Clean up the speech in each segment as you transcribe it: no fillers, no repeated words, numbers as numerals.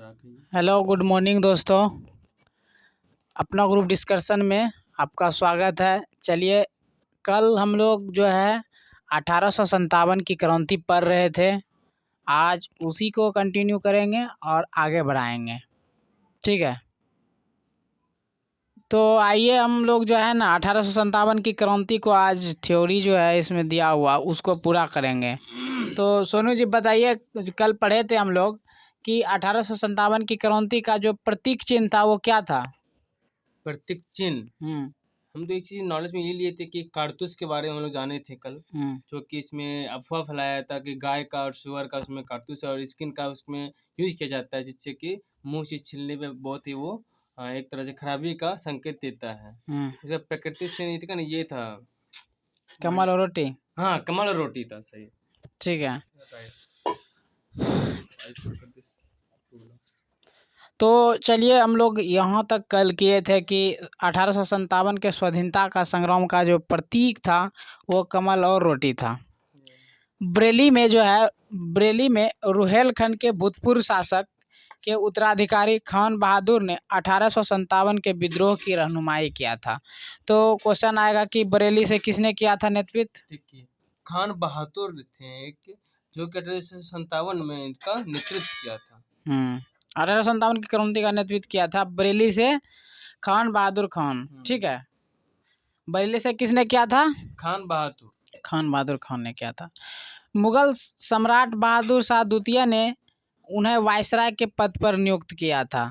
Hello good morning दोस्तों, अपना group discussion में आपका स्वागत है। चलिए, कल हम लोग जो है 1857 की क्रांति पढ़ रहे थे। आज उसी को कंटिन्यू करेंगे और आगे बढ़ाएंगे, ठीक है। तो आइए हम लोग जो है ना 1857 की क्रांति को आज थ्योरी जो है इसमें दिया हुआ उसको पूरा करेंगे। तो सोनू जी बताइए, कल पढ़े थे हम लोग कि 1857 की क्रांति का जो प्रतीक चिन्ह था वो क्या था? प्रतीक चिन्ह हम तो एक चीज नॉलेज में ये लिए थे कि कारतूस के बारे में हम लोग जाने थे कल, जो कि इसमें अफवाह फैलाया था कि गाय का और सुअर का उसमें कारतूस है और स्किन का उसमें यूज किया जाता है, जिससे कि मुंह से छिलने में बहुत ही वो एक तरह से खराबी का संकेत देता है। इसका प्रकृति से नहीं था, ये था कमल और रोटी। हाँ, कमल और रोटी था, सही, ठीक है। तो चलिए, हम लोग यहाँ तक कल किए थे कि 1857 के स्वाधीनता का संग्राम का जो प्रतीक था वो कमल और रोटी था। बरेली में रुहेलखंड के भूतपूर्व शासक के उत्तराधिकारी खान बहादुर ने 1857 के विद्रोह की रहनुमाई किया था। तो क्वेश्चन आएगा कि बरेली से किसने किया था नेतृत्व? देखिए, खान बहादुर थे एक, जो कि 1857 में इनका नेतृत्व किया था। 1857 की क्रांति का नेतृत्व किया था बरेली से खान बहादुर खान, ठीक है। बरेली से किसने किया था? खान बहादुर खान ने किया था। मुगल सम्राट बहादुर शाह द्वितीय ने उन्हें वायसराय के पद पर नियुक्त किया था।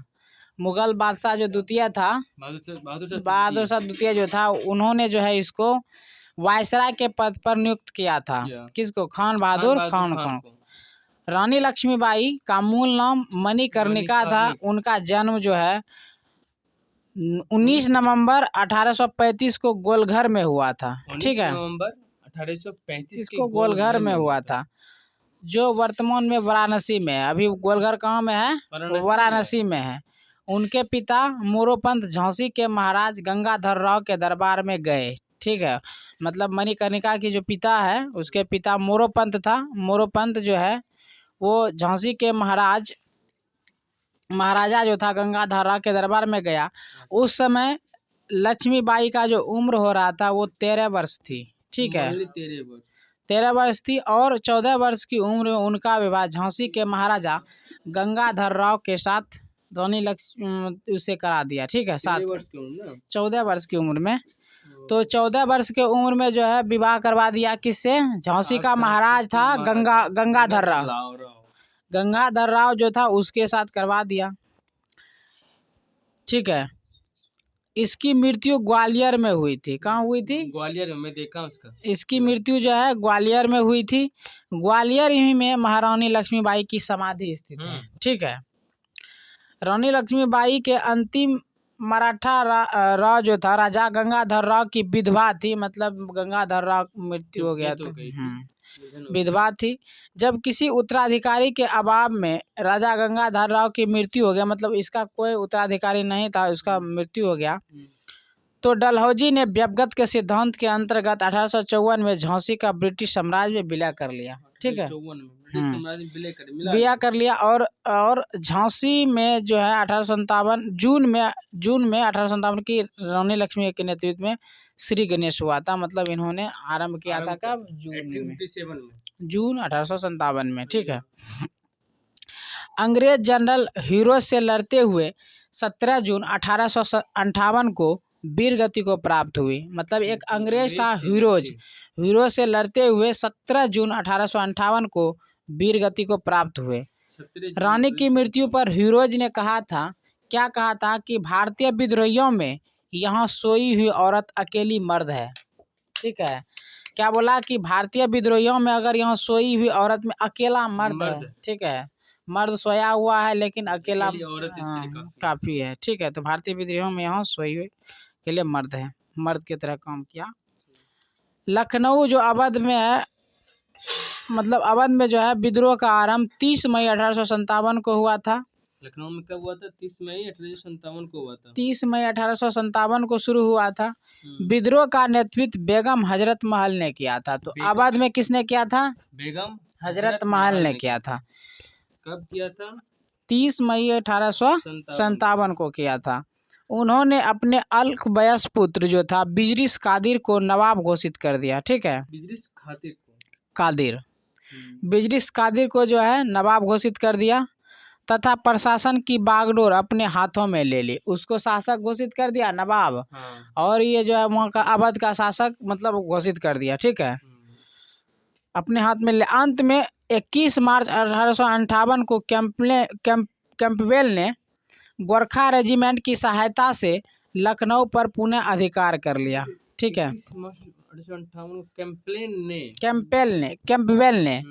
मुगल बादशाह जो द्वितीय था, बहादुर शाह द्वितीय जो था, उन्होंने जो है इसको वायसराय के पद पर नियुक्त किया था। किसको? खान बहादुर खान को। रानी लक्ष्मीबाई का मूल नाम मणिकर्णिका था। उनका जन्म जो है 19 नवंबर 1835 को गोलघर में हुआ था, ठीक है। 1835 को गोलघर में हुआ था, जो वर्तमान में वाराणसी में है। अभी गोलघर कहाँ में है? वाराणसी में है। उनके पिता मोरोपंत झांसी के महाराज गंगाधर राव के दरबार में गए, ठीक है। मतलब मणिकर्णिका की जो पिता है उसके पिता मोरोपंत था। मोरोपंत जो है वो झांसी के महाराजा जो था गंगाधर राव के दरबार में गया। उस समय लक्ष्मीबाई का जो उम्र हो रहा था वो 13 वर्ष थी, ठीक है। 13 वर्ष थी और 14 वर्ष की उम्र में उनका विवाह झांसी के महाराजा गंगाधर राव के साथ रानी लक्ष्मी उससे करा दिया, ठीक है। 14 वर्ष की उम्र में, तो 14 वर्ष के उम्र में जो है विवाह करवा दिया। किससे? झांसी का महाराज था गंगाधर राव जो था उसके साथ करवा दिया, ठीक है। इसकी मृत्यु ग्वालियर में हुई थी। कहाँ हुई थी? ग्वालियर में, मैं देखा उसका। इसकी मृत्यु जो है ग्वालियर में हुई थी। ग्वालियर ही में महारानी लक्ष्मीबाई की समाधि स्थित है, ठीक है। रानी लक्ष्मीबाई के अंतिम मराठा राव जो था राजा गंगाधर राव की विधवा थी। मतलब गंगाधर राव मृत्यु हो गया था, विधवा थी। जब किसी उत्तराधिकारी के अभाव में राजा गंगाधर राव की मृत्यु हो गया, मतलब इसका कोई उत्तराधिकारी नहीं था, उसका मृत्यु हो गया, तो डलहौजी ने व्यवगत के सिद्धांत के अंतर्गत 1854 में झांसी का ब्रिटिश साम्राज्य में विलय कर लिया, ठीक है। विलय कर लिया और झांसी में जो है 1857 जून में 1857 की रानी लक्ष्मी के नेतृत्व में श्री गणेश हुआ था। मतलब इन्होंने आरंभ किया था कब? जून 1857 में, ठीक है। अंग्रेज जनरल हीरोज से लड़ते हुए 17 जून 1858 को वीर गति को प्राप्त हुई। मतलब एक अंग्रेज था हीरोज से लड़ते हुए 17 जून 1858 को वीर गति को प्राप्त हुए। रानी की मृत्यु पर हीरोज ने क्या कहा था कि भारतीय विद्रोहियों में यहाँ सोई हुई औरत अकेली मर्द है, ठीक है। क्या बोला कि भारतीय विद्रोहियों में अगर यहाँ सोई हुई औरत में अकेला मर्द है, ठीक है। मर्द सोया हुआ है लेकिन अकेला औरत काफी है, ठीक है। तो भारतीय विद्रोहियों में यहाँ सोई हुई अकेले मर्द है, मर्द की तरह काम किया। लखनऊ जो अवध में है, मतलब अवध में जो है विद्रोह का आरंभ 30 मई 1857 को हुआ था। लखनऊ में कब हुआ था? 30 मई 1857 को हुआ था। 30 मई 1857 को शुरू हुआ था। विद्रोह का नेतृत्व बेगम हजरत महल ने किया था। तो अवध में किसने किया था? बेगम हजरत महल ने किया था। कब किया था? 30 मई 1857 को किया था। उन्होंने अपने अल्पवयस्क पुत्र जो था बिजरिस कादिर को नवाब घोषित कर दिया। ठीक है, बिजरिस खातिर को कादिर, बिजरिस कादिर को जो है नवाब घोषित कर दिया तथा प्रशासन की बागडोर अपने हाथों में ले ली। उसको शासक घोषित कर दिया नवाब, हाँ। और ये जो है वहाँ का अवध का शासक मतलब घोषित कर दिया। ठीक है, अपने हाथ में ले। अंत में 21 मार्च 1858 को कैंपबेल ने गोरखा रेजिमेंट की सहायता से लखनऊ पर पुनः अधिकार कर लिया। ठीक है, 1858 कैंपबेल ने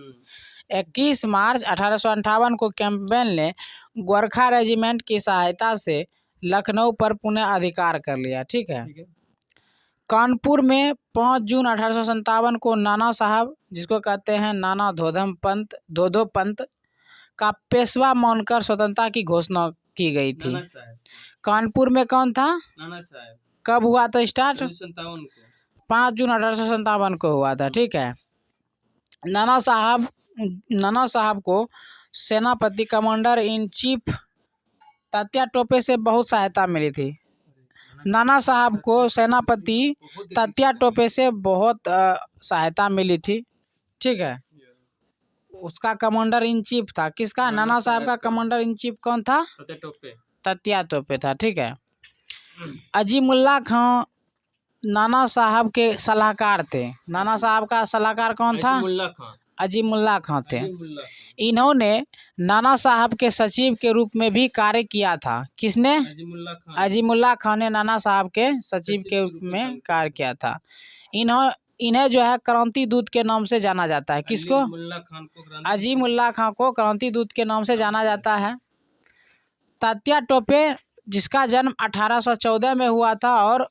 21 मार्च 1858 को कैंपबेल ने गोरखा रेजिमेंट की सहायता से लखनऊ पर पुनः अधिकार कर लिया। ठीक है, कानपुर में 5 जून 1857 को नाना साहब, जिसको कहते हैं नाना धोधो पंत का पेशवा मानकर स्वतंत्रता की घोषणा की गई थी। कानपुर में कौन था? नाना साहब। कब हुआ था स्टार्ट? 5 जून 1857 को हुआ था। ठीक है, नाना साहब को सेनापति commander in chief Tatya Tope से बहुत सहायता मिली थी। नाना साहब को सेनापति तात्या टोपे से बहुत सहायता मिली थी। ठीक है, उसका कमांडर इन चीफ था। किसका? नाना साहब का कमांडर इन चीफ कौन था? तात्या टोपे था। ठीक है, अजीमुल्ला खां नाना साहब के सलाहकार थे। नाना साहब का सलाहकार कौन था? अजीमुल्ला खां थे। इन्होंने नाना साहब के सचिव के रूप में भी कार्य किया था। किसने? अजीमुल्ला खां ने नाना साहब के सचिव के रूप में कार्य किया था। इन्हें जो है क्रांति दूत के नाम से जाना जाता है। किसको? अजीमुल्ला खां को क्रांति दूत के नाम से जाना जाता है। तात्या टोपे, जिसका जन्म 1814 में हुआ था और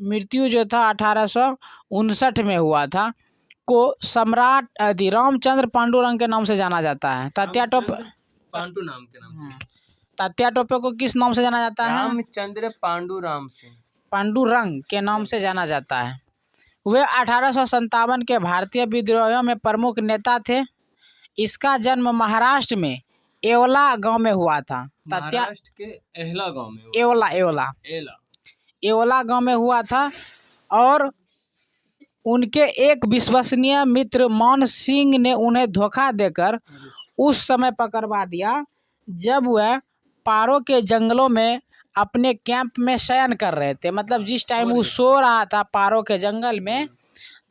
मृत्यु जो था 1859 में हुआ था, को सम्राट रामचंद्र पांडुरंग के नाम से जाना जाता है। तात्या टोपे पांडु नाम के नाम से। तात्या टोपे को किस नाम से जाना जाता है? रामचंद्र पांडुरंग से, पांडुरंग के नाम से जाना जाता है। वे 1857 के भारतीय विद्रोहियों में प्रमुख नेता थे। इसका जन्म महाराष्ट्र में येवला गांव में हुआ था। महाराष्ट्र के एहला गांव में। येवला गांव में हुआ था और उनके एक विश्वसनीय मित्र मान सिंह ने उन्हें धोखा देकर उस समय पकड़वा दिया जब वह पारो के जंगलों में अपने कैंप में शयन कर रहे थे। मतलब जिस टाइम वो सो रहा था पारो के जंगल में,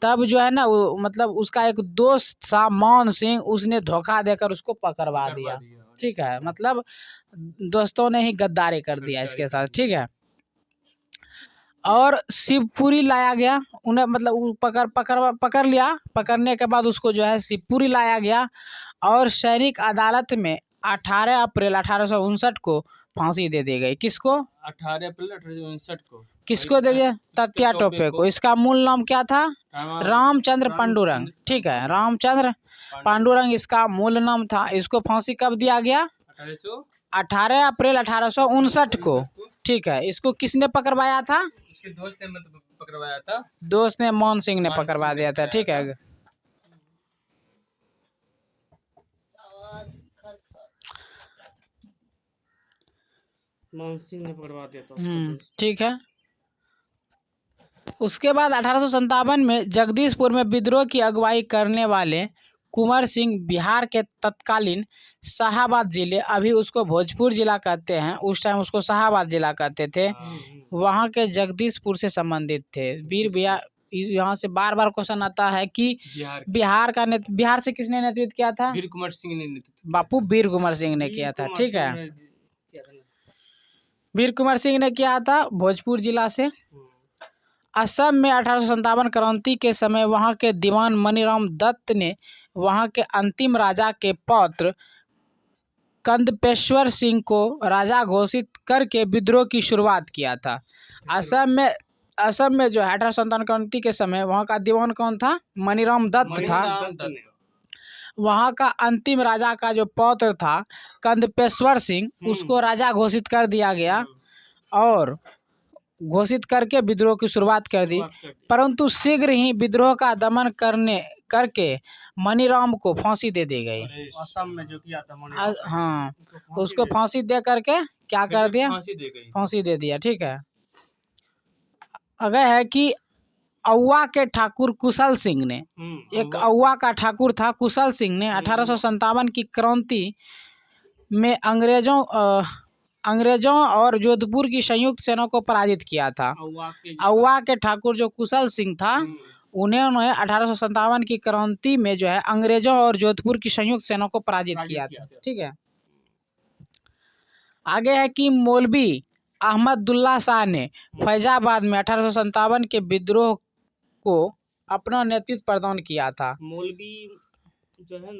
तब जो है ना मतलब उसका एक दोस्त था मान सिंह, उसने धोखा देकर उसको पकड़वा दिया। ठीक है, मतलब दोस्तों ने ही गद्दारी कर दिया इसके साथ। ठीक है, और शिवपुरी लाया गया उन्हें, मतलब पकड़ लिया। पकड़ने के बाद उसको जो है शिवपुरी लाया गया और सैनिक अदालत में 18 अप्रैल 1859 को फांसी दे दी गई। किसको? 18 अप्रैल 1859 को। किसको दे दिया? तात्या टोपे को। इसका मूल नाम क्या था? रामचंद्र पांडुरंग। ठीक है, रामचंद्र पांडुरंग इसका मूल नाम था। इसको फांसी कब दिया गया? 18 अप्रैल 1859 को। ठीक है, इसको किसने पकड़वाया था? इसके दोस्त ने पकड़वाया था। दोस्त ने मान सिंह ने पकड़वा दिया था। ठीक है, मान सिंह ने पकड़वा दिया था। ठीक है, उसके बाद 1857 में जगदीशपुर में विद्रोह की अगुवाई करने वाले कुंवर सिंह बिहार के तत्कालीन शाहाबाद जिले, अभी उसको भोजपुर जिला कहते हैं, उस टाइम उसको शाहाबाद जिला कहते थे, वहाँ के जगदीशपुर से संबंधित थे। यहाँ से बार बार क्वेश्चन आता है कि बिहार से किसने नेतृत्व किया था? वीर कुंवर सिंह ने नेतृत्व। बापू वीर कुंवर सिंह ने किया था। ठीक है, वीर कुंवर सिंह ने किया था भोजपुर जिला से। असम में 1857 क्रांति के समय वहां के दीवान मनीराम दत्त ने वहां के अंतिम राजा के पौत्र कंदपेश्वर सिंह को राजा घोषित करके विद्रोह की शुरुआत किया था। असम में जो 1857 क्रांति के समय वहां का दीवान कौन था? मनीराम दत्त था। वहां का अंतिम राजा का जो पौत्र था कंदपेश्वर सिंह, उसको राजा घोषित कर दिया गया और घोषित करके विद्रोह की शुरुआत कर दी। परंतु शीघ्र ही विद्रोह का दमन करके मनीराम को फांसी दे दी गई। असम में जो किया था हाँ, उसको फांसी दे करके क्या कर दिया, फांसी दे दिया। ठीक है। अगर है कि औवा के ठाकुर कुशल सिंह ने, एक औवा का ठाकुर था कुशल सिंह ने 1857 की क्रांति में अंग्रेजों और जोधपुर की संयुक्त सेना को पराजित किया था। औवा के ठाकुर जो कुशल सिंह था, उन्होंने 1857 की क्रांति में जो है अंग्रेजों और जोधपुर की संयुक्त सेना को पराजित किया था। ठीक है। आगे है कि मौलवी अहमदुल्ला शाह ने फैजाबाद में 1857 के विद्रोह को अपना नेतृत्व प्रदान किया था। मौलवी जो है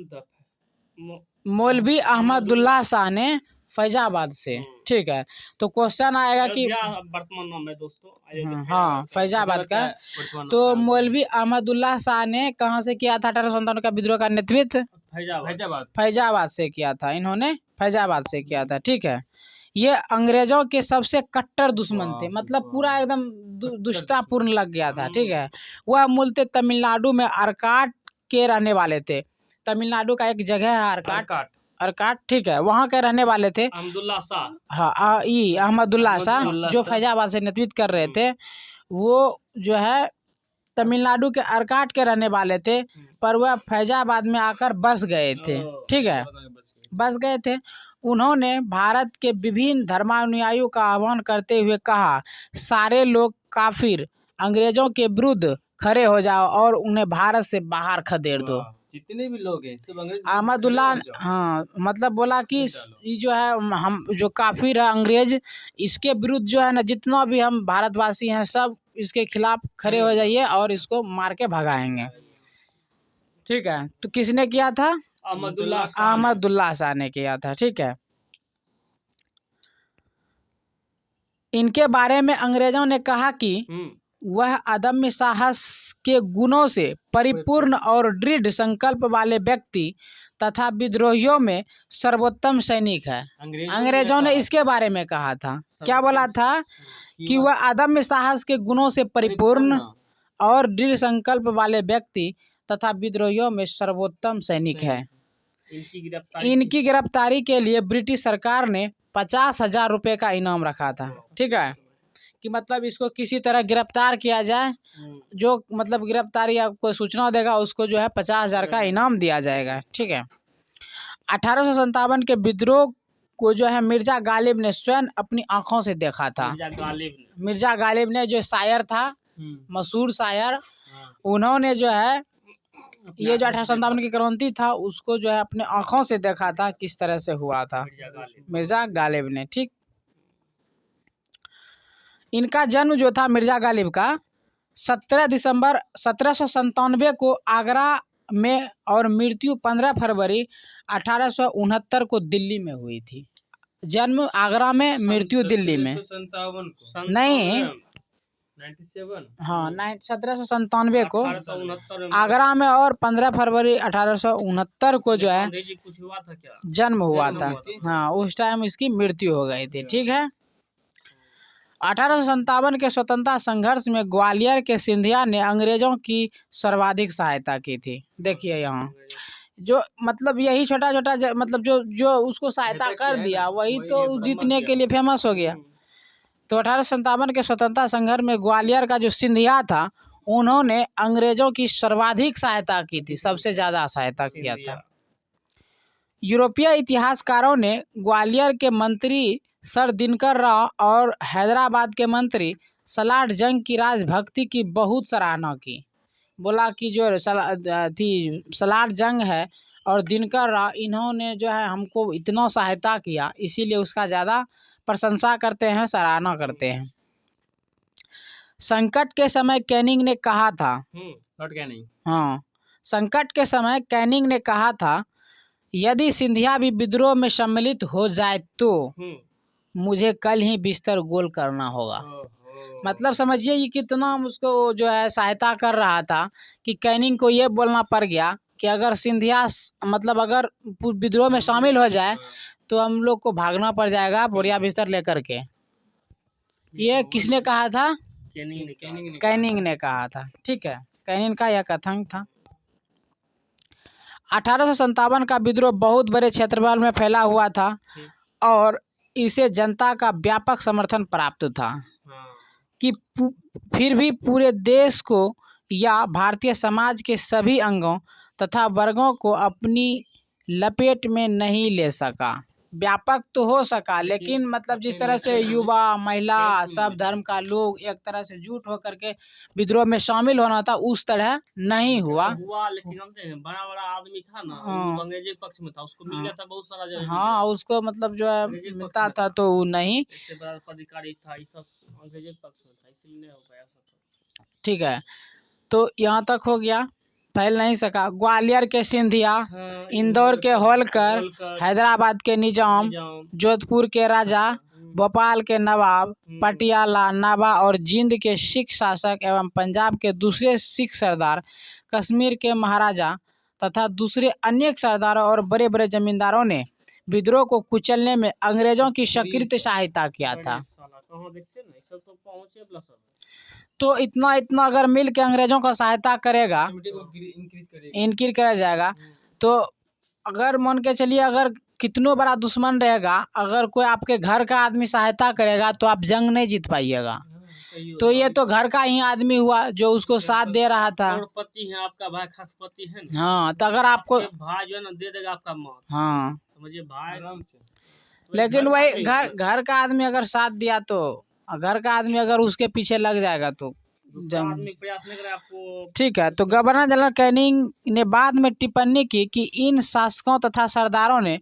मौलवी अहमदुल्ला शाह ने फैजाबाद से। ठीक है। तो क्वेश्चन आएगा कि वर्तमान नाम है दोस्तों, हाँ फैजाबाद का। तो मौलवी अहमदुल्ला शाह ने कहाँ से किया था 1857 का विद्रोह का नेतृत्व? फैजाबाद से किया था। इन्होंने फैजाबाद से किया था। ठीक है। ये अंग्रेजों के सबसे कट्टर दुश्मन थे, मतलब पूरा एकदम दुष्टतापूर्ण लग गया था। ठीक है। वह मूलतः तमिलनाडु में अरकाट के रहने वाले थे। तमिलनाडु का एक जगह है अरकाट। ठीक है। वहाँ के रहने वाले थे अहमदुल्ला शाह। हाँ, अहमदुल्ला शाह जो फैजाबाद से नेतृत्व कर रहे थे, वो जो है तमिलनाडु के अरकाट के रहने वाले थे, पर वह फैजाबाद में आकर बस गए थे। ठीक है, बस गए थे। उन्होंने भारत के विभिन्न धर्मानुयायियों का आह्वान करते हुए कहा, सारे लोग काफिर अंग्रेजों के विरुद्ध खड़े हो जाओ और उन्हें भारत से बाहर खदेड़ दो। जितने भी लोग हैं सब अंग्रेज अहमदुल्ला, हाँ, मतलब बोला कि ये जो है हम जो काफिर है अंग्रेज, इसके विरुद्ध जो है ना जितना भी हम भारतवासी हैं सब इसके खिलाफ खड़े हो जाइए और इसको मार के भगाएंगे। ठीक है। तो किसने किया था? अहमदुल्ला शाह ने किया था। ठीक है। इनके बारे में अंग्रेजों ने कहा कि वह अदम्य साहस के गुणों से परिपूर्ण और दृढ़ संकल्प वाले व्यक्ति तथा विद्रोहियों में सर्वोत्तम सैनिक है। अंग्रेजों ने इसके बारे में कहा था, क्या बोला था? कि वह अदम्य साहस के गुणों से परिपूर्ण और दृढ़ संकल्प वाले व्यक्ति तथा विद्रोहियों में सर्वोत्तम सैनिक है। इनकी गिरफ्तारी के लिए ब्रिटिश सरकार ने 50,000 रुपये का इनाम रखा था। ठीक है, कि मतलब इसको किसी तरह गिरफ्तार किया जाए, जो मतलब गिरफ्तारी आपको सूचना देगा उसको जो है 50,000 का इनाम दिया जाएगा। ठीक है। 1857 के विद्रोह को जो है मिर्जा गालिब ने स्वयं अपनी आंखों से देखा था। मिर्जा गालिब ने जो शायर था, मशहूर शायर, उन्होंने जो है ये जो 1857 की क्रांति था उसको जो है अपने आंखों से देखा था, किस तरह से हुआ था मिर्जा गालिब ने। ठीक। इनका जन्म जो था मिर्जा गालिब का 17 दिसंबर 1797 को आगरा में और मृत्यु 15 फरवरी 1869 को दिल्ली में हुई थी। जन्म आगरा में, मृत्यु दिल्ली में। नहीं, 97, हाँ 1797 को आगरा में और 15 फरवरी 1869 को जो है जन्म हुआ था। हाँ, उस टाइम इसकी मृत्यु हो गई थी। ठीक है। 1857 के स्वतंत्रता संघर्ष में ग्वालियर के सिंधिया ने अंग्रेजों की सर्वाधिक सहायता की थी। देखिए यहाँ जो मतलब यही छोटा छोटा मतलब जो उसको सहायता कर दिया वही तो जीतने के लिए फेमस हो गया। तो 1857 के स्वतंत्रता संघर्ष में ग्वालियर का जो सिंधिया था उन्होंने अंग्रेजों की सर्वाधिक सहायता की थी, सबसे ज़्यादा सहायता किया था। यूरोपीय इतिहासकारों ने ग्वालियर के मंत्री सर दिनकर राव और हैदराबाद के मंत्री सलाट जंग की राजभक्ति की बहुत सराहना की। बोला कि जो सलाट जंग है और दिनकर राव, इन्होंने जो है हमको इतना सहायता किया, इसीलिए उसका ज़्यादा प्रशंसा करते हैं, सराहना करते हैं। संकट के समय कैनिंग ने कहा था, हाँ, संकट के समय कैनिंग ने कहा था, यदि सिंधिया भी विद्रोह में सम्मिलित हो जाए तो मुझे कल ही बिस्तर गोल करना होगा। मतलब समझिए ये कितना उसको जो है सहायता कर रहा था कि कैनिंग को ये बोलना पड़ गया कि अगर सिंधिया मतलब अगर विद्रोह में शामिल हो जाए तो हम लोग को भागना पड़ जाएगा बोरिया बिस्तर लेकर के। ये किसने कहा था? कैनिंग ने कहा था। ठीक है, कैनिंग का यह कथन था। 1857 का विद्रोह बहुत बड़े क्षेत्रफल में फैला हुआ था और इसे जनता का व्यापक समर्थन प्राप्त था कि फिर भी पूरे देश को या भारतीय समाज के सभी अंगों तथा वर्गों को अपनी लपेट में नहीं ले सका। व्यापक तो हो सका लेकिन मतलब जिस तरह से युवा महिला सब धर्म का लोग एक तरह से जुट होकर के विद्रोह में शामिल होना था उस तरह नहीं हुआ। लेकिन बड़ा बड़ा आदमी था ना, वो अंग्रेजी के पक्ष में था, उसको मिल गया था बहुत सारा जगह। हाँ, उसको मतलब जो है मिलता था तो वो नहीं, इससे बड़ा पदाधिकारी था, ये सब अंग्रेजी के पक्ष में था, इसलिए नहीं हो पाया सब। ठीक है, तो यहाँ तक हो गया, फैल नहीं सका। ग्वालियर के सिंधिया, इंदौर के होलकर, हैदराबाद के निजाम, जोधपुर के राजा, भोपाल के नवाब, पटियाला, नाभा और जींद के सिख शासक एवं पंजाब के दूसरे सिख सरदार, कश्मीर के महाराजा तथा दूसरे अनेक सरदारों और बड़े बड़े जमींदारों ने विद्रोह को कुचलने में अंग्रेजों की सक्रिय सहायता किया था। तो इतना अगर मिल के अंग्रेजों का सहायता करेगा, इनक्रीज करा जाएगा, तो अगर मान के चलिए अगर कितनों बड़ा दुश्मन रहेगा, अगर कोई आपके घर का आदमी सहायता करेगा तो आप जंग नहीं जीत पाइएगा। तो ये तो घर का ही आदमी हुआ जो उसको साथ दे रहा था। पति है आपका भाई, खसपति है ना। हाँ, तो अगर आपको भाई जो है ना दे देगा आपका मौत। हाँ, समझिए भाई आराम से। लेकिन वही घर का आदमी अगर साथ दिया तो, घर का आदमी अगर उसके पीछे लग जाएगा तो जंग प्रयास नहीं करे आपको। ठीक है, तो गवर्नर जनरल कैनिंग ने बाद में टिप्पणी की कि इन शासकों तथा सरदारों ने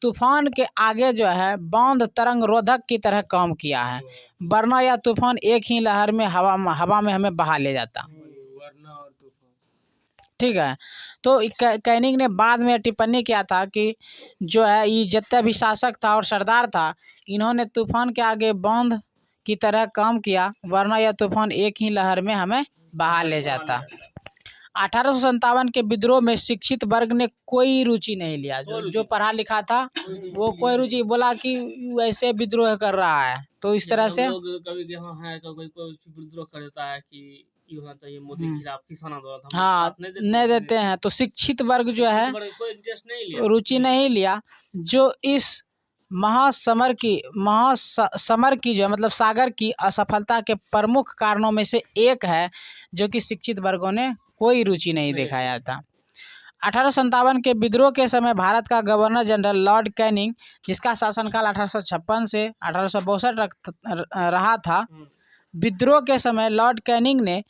तूफान के आगे जो है बांध तरंग रोधक की तरह काम किया है, वरना यह तूफान एक ही लहर में हवा में हमें बहा ले जाता। ठीक है, तो कैनिंग ने बाद में टिप्पणी किया था कि जो है ये जितना भी शासक था और सरदार था, इन्होंने तूफान के आगे बांध की तरह काम किया, वरना यह तूफान एक ही लहर में हमें बहा ले जाता। 1857 के विद्रोह में शिक्षित वर्ग ने कोई रुचि नहीं लिया। जो पढ़ा लिखा था वो कोई रुचि, बोला कि वैसे विद्रोह कर रहा है, तो इस तरह से लोग कभी है कोई विद्रोह कर देता है कि होना चाहिए मोदी के खिलाफ, किसान आंदोलन। हाँ, नहीं देते हैं। तो शिक्षित वर्ग जो है कोई इंटरेस्ट नहीं लिया, रुचि नहीं लिया, जो इस महासमर की जो है मतलब सागर की असफलता के प्रमुख कारणों में से एक है, जो कि शिक्षित वर्गों ने कोई रुचि नहीं दिखाया था। 1857 के विद्रोह के समय भारत का गवर्नर जनरल लॉर्ड कैनिंग, जिसका शासनकाल 1856 से 1862 रहा था, विद्रोह के समय लॉर्ड कैनिंग ने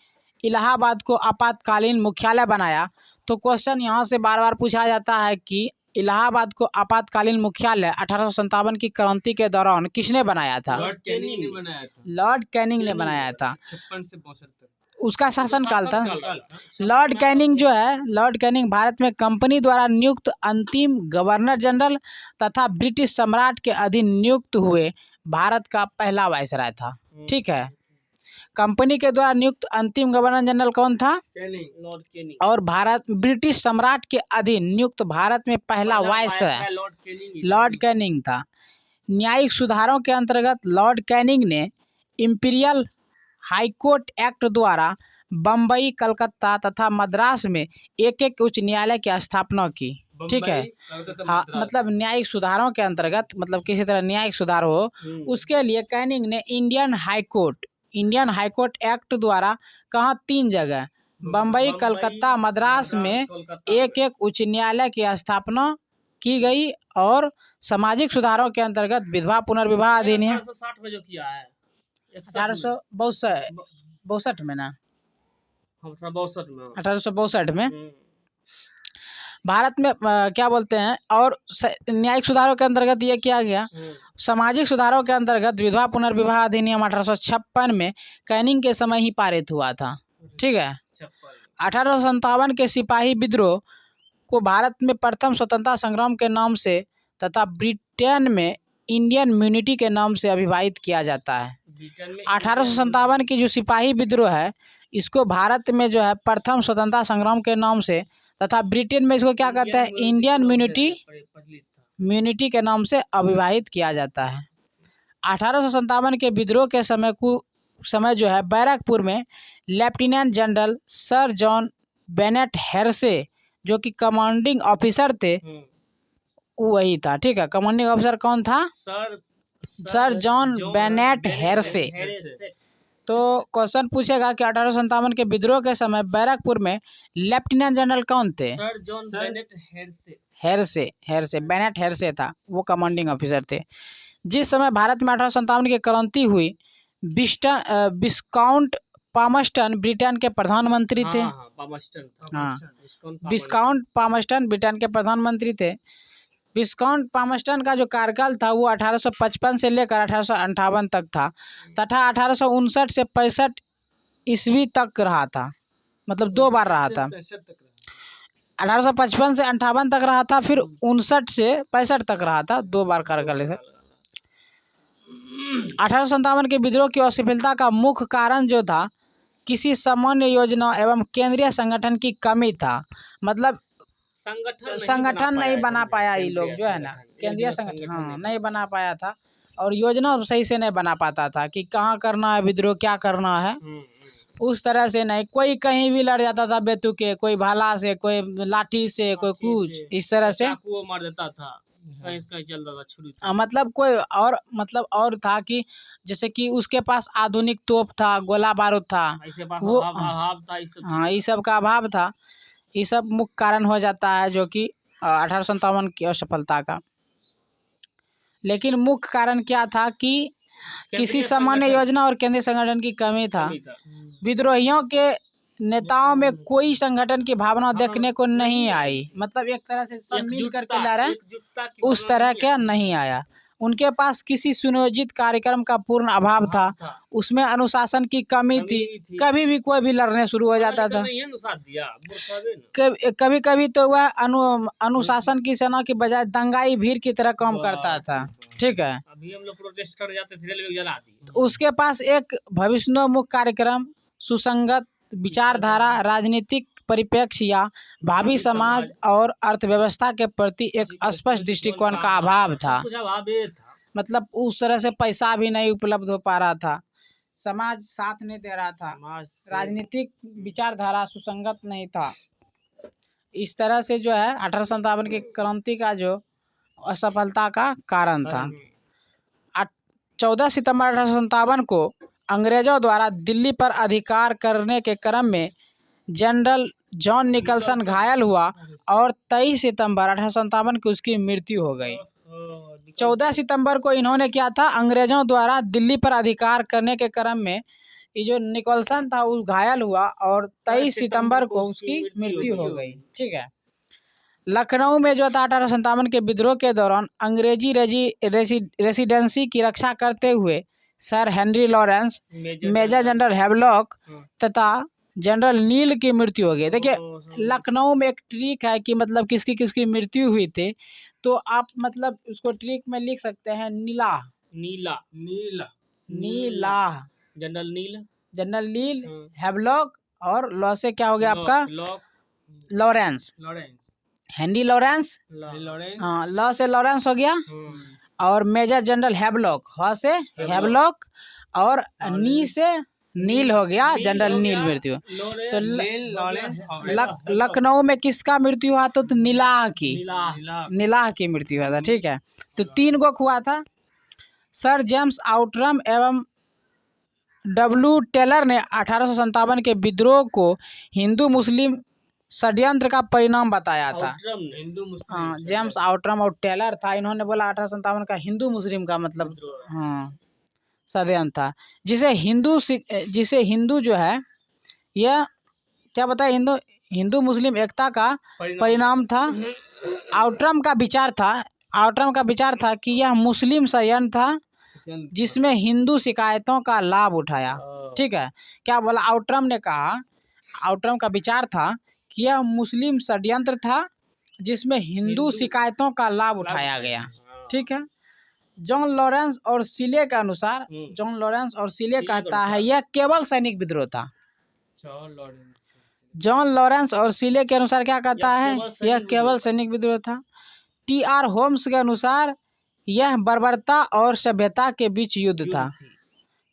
इलाहाबाद को आपातकालीन मुख्यालय बनाया। तो क्वेश्चन यहाँ से बार बार पूछा जाता है कि इलाहाबाद को आपातकालीन मुख्यालय 1857 की क्रांति के दौरान किसने बनाया था? लॉर्ड कैनिंग ने बनाया था। लॉर्ड कैनिंग ने बनाया था। 56 से 62 उसका शासनकाल था। लॉर्ड कैनिंग जो है, लॉर्ड कैनिंग भारत में कंपनी द्वारा नियुक्त अंतिम गवर्नर जनरल तथा ब्रिटिश सम्राट के अधीन नियुक्त हुए भारत का पहला वायसराय था। ठीक है, कंपनी के द्वारा नियुक्त अंतिम गवर्नर जनरल कौन था? Lord Canning. और भारत ब्रिटिश सम्राट के अधीन नियुक्त भारत में पहला वायसराय लॉर्ड कैनिंग था। न्यायिक सुधारों के अंतर्गत लॉर्ड कैनिंग ने इंपीरियल हाईकोर्ट एक्ट द्वारा बम्बई, कलकत्ता तथा मद्रास में एक उच्च न्यायालय की स्थापना की। ठीक है, हाँ, मतलब न्यायिक सुधारों के अंतर्गत, मतलब किसी तरह न्यायिक सुधार हो, उसके लिए कैनिंग ने इंडियन हाईकोर्ट एक्ट द्वारा कहाँ 3 जगह बम्बई, कलकत्ता, मद्रास में एक उच्च न्यायालय की स्थापना की गई। और सामाजिक सुधारों के अंतर्गत विधवा पुनर्विवाह अधिनियम 1860 में जो किया है, 1862 में ना, 1862 में भारत में क्या बोलते हैं। और न्यायिक सुधारों के अंतर्गत ये किया गया। सामाजिक सुधारों के अंतर्गत विधवा पुनर्विवाह अधिनियम 1856 में कैनिंग के समय ही पारित हुआ था। ठीक है, 1857 के सिपाही विद्रोह को भारत में प्रथम स्वतंत्रता संग्राम के नाम से तथा ब्रिटेन में इंडियन म्यूनिटी के नाम से अभिहित किया जाता है। 1857 की जो सिपाही विद्रोह है, इसको भारत में जो है प्रथम स्वतंत्रता संग्राम के नाम से तथा ब्रिटेन में इसको क्या कहते हैं, इंडियन म्यूनिटी के नाम से अभिहित किया जाता है। 1857 के विद्रोह के समय जो है बैरकपुर में lieutenant general sir John Bennet Hearsey जो कि कमांडिंग ऑफिसर थे, वही था। ठीक है, कमांडिंग ऑफिसर कौन था? Sir John Bennet Hearsey. तो क्वेश्चन पूछेगा कि 1857 के विद्रोह के समय बैरकपुर में लेफ्टिनेंट जनरल कौन थे? सर जॉन बेनेट हेर्से बेनेट हेर्से था, वो कमांडिंग ऑफिसर थे। जिस समय भारत में 1857 की क्रांति हुई, विस्काउंट पामस्टन ब्रिटेन के प्रधानमंत्री थे। हाँ, विस्काउंट पामस्टन ब्रिटेन के प्रधानमंत्री थे। विस्काउंट पामस्टन का जो कार्यकाल था वो 1855 से लेकर 1858 तक था तथा 1859 से 65 ईस्वी तक रहा था, मतलब 2 बार रहा था। 1855 से 58 तक रहा था, फिर 59 से 65 तक रहा था, 2 बार कार्यकाल था। 1857 के विद्रोह की असफलता का मुख्य कारण जो था, किसी सामान्य योजना एवं केंद्रीय संगठन की कमी था। मतलब संगठन नहीं बना पाया ये लोग, जो है ना, केंद्रीय संगठन हाँ नहीं बना पाया था, और योजना सही से नहीं बना पाता था कि कहाँ करना है विद्रोह, क्या करना है, उस तरह से नहीं। कोई कहीं भी लड़ जाता था बेतुके, कोई भाला से, कोई लाठी से, कोई कुछ इस तरह से मार देता था, कहीं चल रहा था। मतलब कोई और, मतलब और था कि जैसे कि उसके पास आधुनिक तोप था, गोला बारूद था, वो हाँ ये सब का अभाव था। ये सब मुख्य कारण हो जाता है जो कि 1857 की असफलता का। लेकिन मुख्य कारण क्या था कि किसी सामान्य योजना और केंद्रीय संगठन की कमी था। विद्रोहियों के नेताओं में कोई संगठन की भावना देखने को नहीं आई, मतलब एक तरह से सब मिल करके लड़े, उस तरह का नहीं आया। उनके पास किसी सुनियोजित कार्यक्रम का पूर्ण अभाव था, उसमें अनुशासन की कमी थी। कभी भी कोई भी लड़ने शुरू हो जाता था। कभी कभी तो वह अनुशासन की सेना की बजाय दंगाई भीड़ की तरह काम करता था। ठीक है, अभी हम लोग प्रोटेस्ट कर जाते थे, रेलवे जला दी। उसके पास एक भविष्योन्मुख कार्यक्रम, सुसंगत विचारधारा, राजनीतिक परिप्रेक्ष्य या भावी समाज और अर्थव्यवस्था के प्रति एक स्पष्ट दृष्टिकोण का अभाव था। मतलब उस तरह से पैसा भी नहीं उपलब्ध हो पा रहा था, समाज साथ नहीं दे रहा था, राजनीतिक विचारधारा सुसंगत नहीं था। इस तरह से जो है 1857 की क्रांति का जो असफलता का कारण था। 14 सितंबर 1857 को अंग्रेजों द्वारा दिल्ली पर अधिकार करने के क्रम में जनरल जॉन निकलसन घायल हुआ और 23 सितंबर 1857 को उसकी मृत्यु हो गई। 14 सितंबर को इन्होंने क्या था, अंग्रेजों द्वारा दिल्ली पर अधिकार करने के क्रम में ये जो निकलसन था वो घायल हुआ और 23 सितंबर को उसकी मृत्यु हो गई। ठीक है, लखनऊ में जो था 1857 के विद्रोह के दौरान अंग्रेजी रेसिडेंसी की रक्षा करते हुए sir Henry Lawrence, major general Havelock तथा जनरल नील की मृत्यु हो गई। देखिए लखनऊ में एक ट्रिक है कि मतलब किसकी किसकी मृत्यु हुई थी, तो आप मतलब उसको ट्रिक में लिख सकते हैं नीला, जनरल नील, हैवलॉक और लॉ से क्या हो गया आपका, लॉरेंस, हेनरी लॉरेंस, हाँ लॉ से लॉरेंस हो गया, और मेजर जनरल हैवलॉक, हॉ से हैवलॉक, और नी से नील हो गया, जनरल नील मृत्यु। तो लखनऊ में किसका मृत्यु हुआ, तो नीलाह की मृत्यु हुआ था। ठीक है, तो 3 गो हुआ था। सर जेम्स आउटरम एवं डब्ल्यू टेलर ने 1857 के विद्रोह को हिंदू मुस्लिम षड्यंत्र का परिणाम बताया था। हाँ, जेम्स आउटरम और टेलर था, इन्होंने बोला 1857 का हिंदू मुस्लिम का मतलब हाँ षड्यंत्र था, जिसे हिंदू जो है यह क्या बताया, हिंदू मुस्लिम एकता का परिणाम था। आउटरम का विचार था कि यह मुस्लिम षड्यंत्र था जिसमें हिंदू शिकायतों का लाभ उठाया। ठीक है, क्या बोला आउटरम ने कहा, आउटरम का विचार था कि यह मुस्लिम षड्यंत्र था जिसमें हिंदू शिकायतों का लाभ उठाया गया। ठीक है, जॉन लॉरेंस और सीले के अनुसार, जॉन लॉरेंस और सीले कहता है यह केवल सैनिक विद्रोह था। जॉन लॉरेंस और सीले के अनुसार क्या कहता है, यह केवल सैनिक विद्रोह था। टी.आर. होम्स के अनुसार यह बर्बरता और सभ्यता के बीच युद्ध था।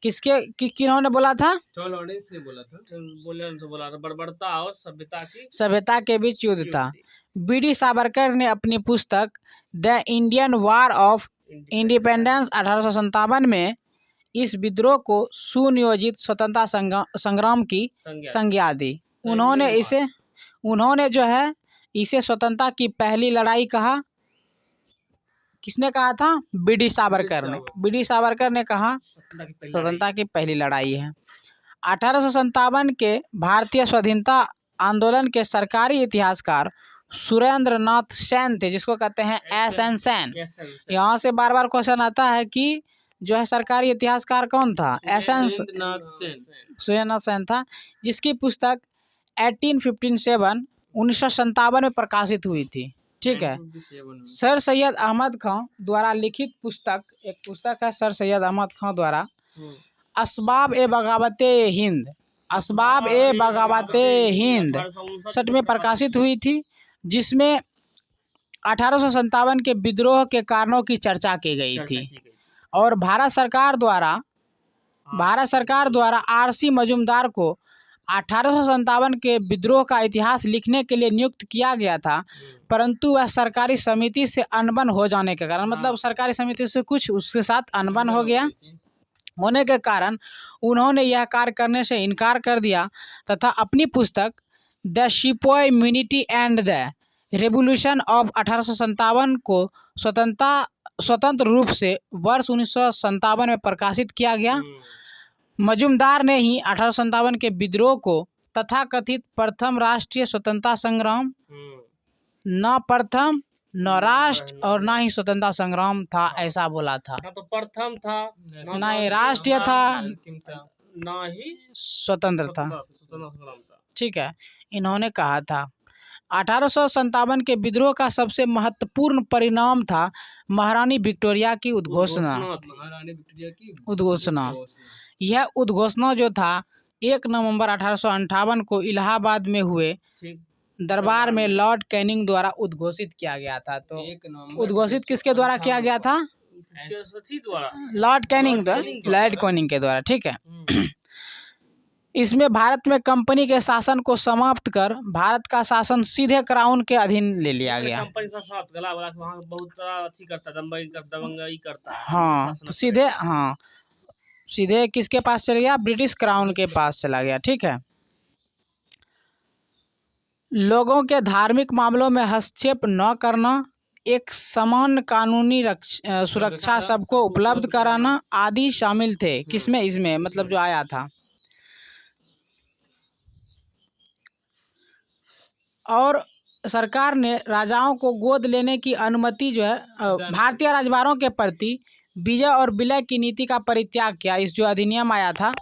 किन्होंने बोला था? चार्ल्स लॉरेंस ने बोला था। बोला था बर्बरता और सभ्यता के बीच युद्ध था। बीडी सावरकर ने अपनी पुस्तक the Indian war of independence 1857 में इस विद्रोह को सुनियोजित स्वतंत्रता संग्राम की संज्ञा दी। उन्होंने जो है इसे स्वतंत्रता की पहली लड़ाई कहा। किसने कहा था? बीडी सावरकर ने। बीडी सावरकर ने कहा स्वतंत्रता की पहली लड़ाई है। 1857 के भारतीय स्वाधीनता आंदोलन के सरकारी इतिहासकार सुरेंद्र नाथ सेन थे, जिसको कहते हैं SN सेन। यहाँ से बार बार क्वेश्चन आता है कि जो है सरकारी इतिहासकार कौन था? सुरेंद्र नाथ सेन था, जिसकी पुस्तक 1957 में प्रकाशित हुई थी। ठीक है। सर सैयद अहमद खां द्वारा लिखित पुस्तक, एक पुस्तक है सर सैयद अहमद खां द्वारा, असबाब ए बगावते हिंद 1967 में प्रकाशित हुई थी, जिसमें 1857 के विद्रोह के कारणों की चर्चा की गई थी और भारत सरकार द्वारा RC मजूमदार को 1857 के विद्रोह का इतिहास लिखने के लिए नियुक्त किया गया था, परंतु वह सरकारी समिति से अनबन हो जाने के कारण, मतलब सरकारी समिति से कुछ उसके साथ अनबन हो गया होने के कारण उन्होंने यह कार्य करने से इनकार कर दिया तथा अपनी पुस्तक the sepoy mutiny and the revolution of 1857 को स्वतंत्र रूप से वर्ष 1957 में प्रकाशित किया गया। मजूमदार ने ही 1857 के विद्रोह को तथाकथित प्रथम राष्ट्रीय स्वतंत्रता संग्राम, न प्रथम न राष्ट्र और ना ही स्वतंत्रता संग्राम था, ऐसा बोला था। ना तो प्रथम था, ना ही राष्ट्रीय था, ना ही स्वतंत्र था। ठीक है। इन्होंने कहा था 1857 के विद्रोह का सबसे महत्वपूर्ण परिणाम था महारानी विक्टोरिया की उद्घोषणा। यह उद्घोषणा जो था 1 नवंबर 1858 को इलाहाबाद में हुए दरबार में लॉर्ड कैनिंग द्वारा उद्घोषित किया गया था। तो उद्घोषित किसके द्वारा किया गया था? लॉर्ड कैनिंग के द्वारा। ठीक है। इसमें भारत में कंपनी के शासन को समाप्त कर भारत का शासन सीधे क्राउन के अधीन ले लिया गया। हाँ, तो सीधे किसके पास चला गया? ब्रिटिश क्राउन के पास चला गया। ठीक है। लोगों के धार्मिक मामलों में हस्तक्षेप न करना, एक समान कानूनी सुरक्षा सबको उपलब्ध कराना आदि शामिल थे। किसमें? इसमें मतलब जो आया था। और सरकार ने राजाओं को गोद लेने की अनुमति जो है भारतीय राजवारों के प्रति विजय और विलय की नीति का परित्याग किया। इस जो अधिनियम आया था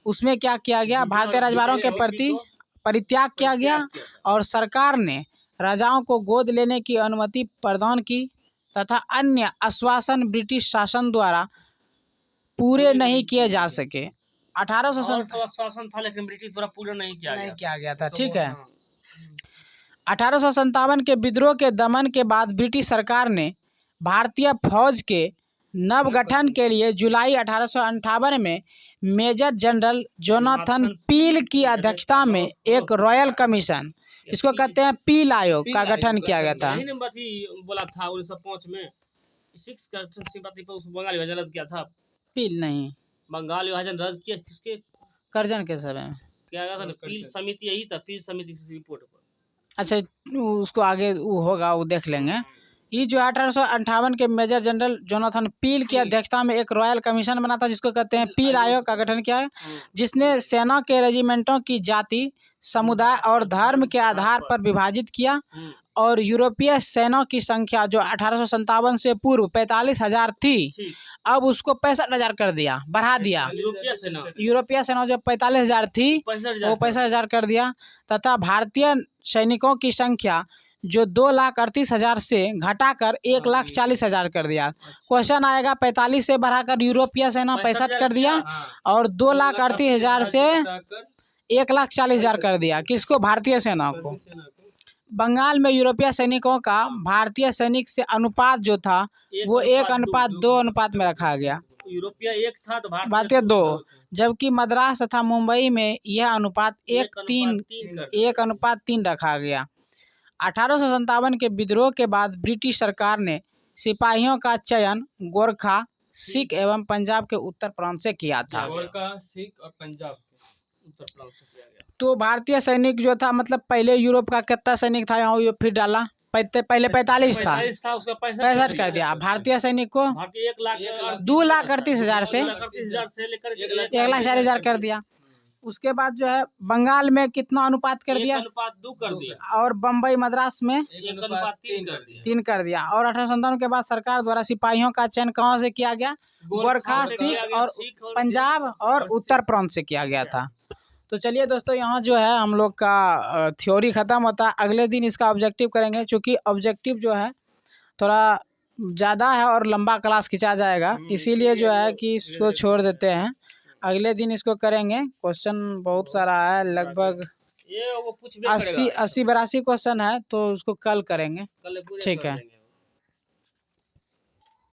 उसमें क्या किया गया? भारतीय राजवारों के प्रति परित्याग किया गया और सरकार ने राजाओं को गोद लेने की अनुमति प्रदान की तथा अन्य आश्वासन ब्रिटिश शासन द्वारा पूरे नहीं किए जा सके। 1857 था लेकिन ब्रिटिश द्वारा पूरा नहीं किया गया था। ठीक है। 1857 के विद्रोह के दमन के बाद ब्रिटिश सरकार ने भारतीय फौज के नवगठन के लिए जुलाई 1858 में मेजर जनरल जोनाथन पील की अध्यक्षता में एक रॉयल कमीशन, इसको कहते हैं पील आयोग का गठन किया गया था। बोला था 1905 में बंगाल विभाजन रद्द किया था। पील नहीं, बंगाल विभाजन रद्द किया किसके? करजन के समय में क्या था? पील समिति यही था, पील समिति की रिपोर्ट पर। अच्छा, उसको आगे वो होगा, वो देख लेंगे। ये जो 1858 के मेजर जनरल जोनाथन पील की अध्यक्षता में एक रॉयल कमीशन बना था, जिसको कहते हैं पील आयोग का गठन किया है, जिसने सेना के रेजिमेंटों की जाति, समुदाय और धर्म के आधार पर विभाजित किया और यूरोपीय सेना की संख्या जो 1857 से पूर्व 45,000 थी, अब उसको 65,000 कर दिया, बढ़ा दिया। यूरोपीय सेना जो 45,000 थी वो 65,000 कर दिया तथा भारतीय सैनिकों की संख्या जो 2,38,000 से घटाकर 1,40,000 कर दिया। क्वेश्चन आएगा 45 से बढ़ाकर यूरोपीय सेना 65 कर दिया और 2,38,000 से 1,40,000 कर दिया। किसको? भारतीय सेना को। बंगाल में यूरोपीय सैनिकों का भारतीय सैनिक से अनुपात जो था वो 1:2 अनुपात में रखा गया। यूरोपीय एक था तो भारतीय 2, जबकि मद्रास तथा मुंबई में यह अनुपात 1:3 रखा गया। 1857 के विद्रोह के बाद ब्रिटिश सरकार ने सिपाहियों का चयन गोरखा, सिख एवं पंजाब के उत्तर प्रांत से किया था। गोरखा, सिख और पंजाब के उत्तर प्रांत से किया गया। तो भारतीय सैनिक जो था, मतलब पहले यूरोप का कितना सैनिक था यहाँ, फिर डाला पहले 45 था, 65 कर दिया। भारतीय सैनिक को 2,38,000 से 1,40,000 कर दिया। उसके बाद जो है बंगाल में कितना अनुपात कर दिया, 2 कर दिया, और बम्बई मद्रास में 1:3 कर दिया। और 1857 के बाद सरकार द्वारा सिपाहियों का चयन कहाँ से किया गया, गोरखा, सिख और पंजाब और उत्तर प्रांत से किया गया था। तो चलिए दोस्तों, यहाँ जो है हम लोग का थ्योरी ख़त्म होता है। अगले दिन इसका ऑब्जेक्टिव करेंगे, क्योंकि ऑब्जेक्टिव जो है थोड़ा ज़्यादा है और लंबा क्लास खिंचा जाएगा, इसीलिए जो है कि इसको छोड़ देते हैं। अगले दिन इसको करेंगे। क्वेश्चन बहुत सारा है, लगभग 80-82 क्वेश्चन है, तो उसको कल करेंगे। ठीक है।